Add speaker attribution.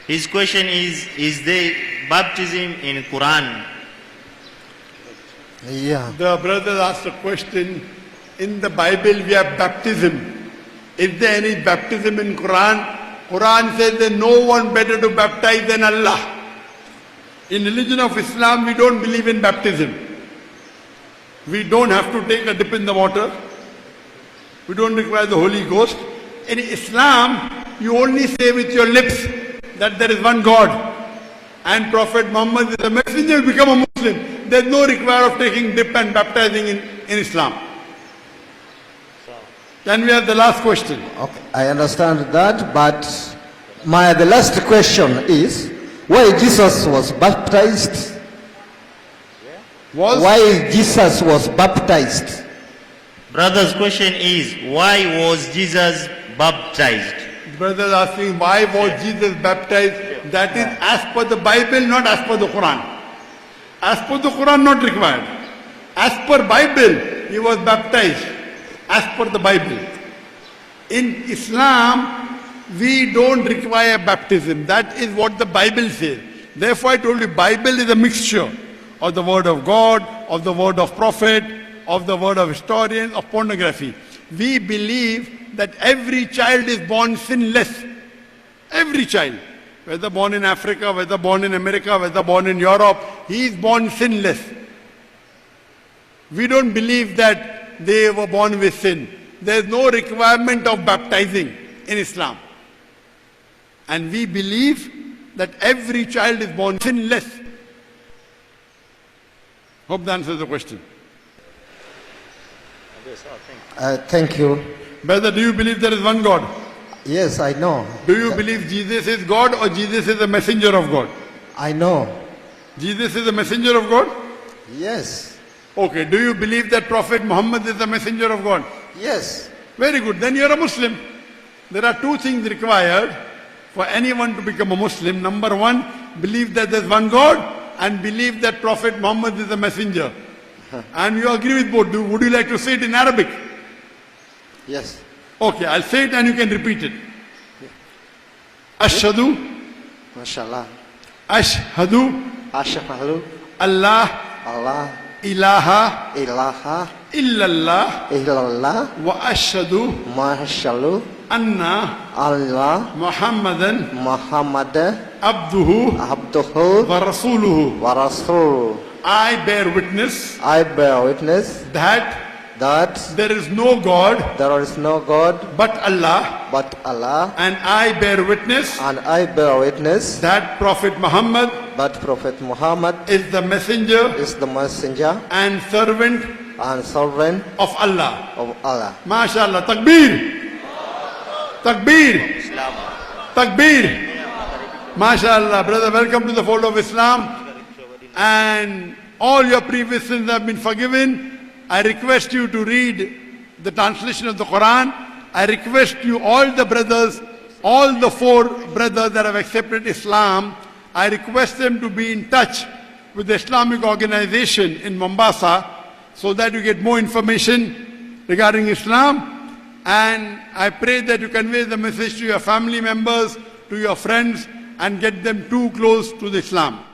Speaker 1: His question is there baptism in Quran?
Speaker 2: Yeah.
Speaker 3: The brother asked a question. In the Bible we have baptism. Is there any baptism in Quran? Quran says there's no one better to baptize than Allah. In religion of Islam we don't believe in baptism. We don't have to take a dip in the water. We don't require the Holy Ghost. In Islam, you only say with your lips that there is one God. And Prophet Muhammad is a messenger, you become a Muslim. There is no require of taking dip and baptizing in Islam. Then we have the last question.
Speaker 2: Okay, I understand that, but the last question is, why Jesus was baptized? Why Jesus was baptized?
Speaker 1: Brother's question is, why was Jesus baptized?
Speaker 3: Brother is asking, why was Jesus baptized? That is as per the Bible, not as per the Quran. As per the Quran, not required. As per Bible, he was baptized. As per the Bible. In Islam, we don't require baptism. That is what the Bible says. Therefore I told you, Bible is a mixture of the word of God, of the word of prophet, of the word of historians, of pornography. We believe that every child is born sinless. Every child. Whether born in Africa, whether born in America, whether born in Europe, he is born sinless. We don't believe that they were born with sin. There is no requirement of baptizing in Islam. And we believe that every child is born sinless. Hope that answers the question.
Speaker 2: Thank you.
Speaker 3: Brother, do you believe there is one God?
Speaker 2: Yes, I know.
Speaker 3: Do you believe Jesus is God or Jesus is a messenger of God?
Speaker 2: I know.
Speaker 3: Jesus is a messenger of God?
Speaker 2: Yes.
Speaker 3: Okay, do you believe that Prophet Muhammad is a messenger of God?
Speaker 2: Yes.
Speaker 3: Very good, then you are a Muslim. There are two things required for anyone to become a Muslim. Number one, believe that there is one God and believe that Prophet Muhammad is a messenger. And you agree with both. Would you like to say it in Arabic?
Speaker 2: Yes.
Speaker 3: Okay, I'll say it and you can repeat it. Ashhadu.
Speaker 2: MashaAllah.
Speaker 3: Ashhadu.
Speaker 2: Ashhadu.
Speaker 3: Allah.
Speaker 2: Allah.
Speaker 3: Ilaha.
Speaker 2: Ilaha.
Speaker 3: Illallah.
Speaker 2: Illallah.
Speaker 3: Wa ashhadu.
Speaker 2: Mashallah.
Speaker 3: Anna.
Speaker 2: Allah.
Speaker 3: Muhammadan.
Speaker 2: Muhammad.
Speaker 3: Abduhu.
Speaker 2: Abduhu.
Speaker 3: Wa rasuluhu.
Speaker 2: Wa Rasul.
Speaker 3: I bear witness.
Speaker 2: I bear witness
Speaker 3: That. There is no God.
Speaker 2: There is no God.
Speaker 3: But Allah.
Speaker 2: But Allah.
Speaker 3: And I bear witness.
Speaker 2: And I bear witness.
Speaker 3: That Prophet Muhammad.
Speaker 2: But Prophet Muhammad.
Speaker 3: Is the messenger.
Speaker 2: Is the messenger.
Speaker 3: And servant.
Speaker 2: And servant.
Speaker 3: Of Allah.
Speaker 2: Of Allah.
Speaker 3: MashaAllah. Takbir. Takbir. Takbir. MashaAllah. Brother, welcome to the fold of Islam. And all your previous sins have been forgiven. I request you to read the translation of the Quran. I request you, all the brothers, all the 4 brothers that have accepted Islam, I request them to be in touch with the Islamic organization in Mombasa so that you get more information regarding Islam. And I pray that you convey the message to your family members, to your friends, and get them too close to the Islam.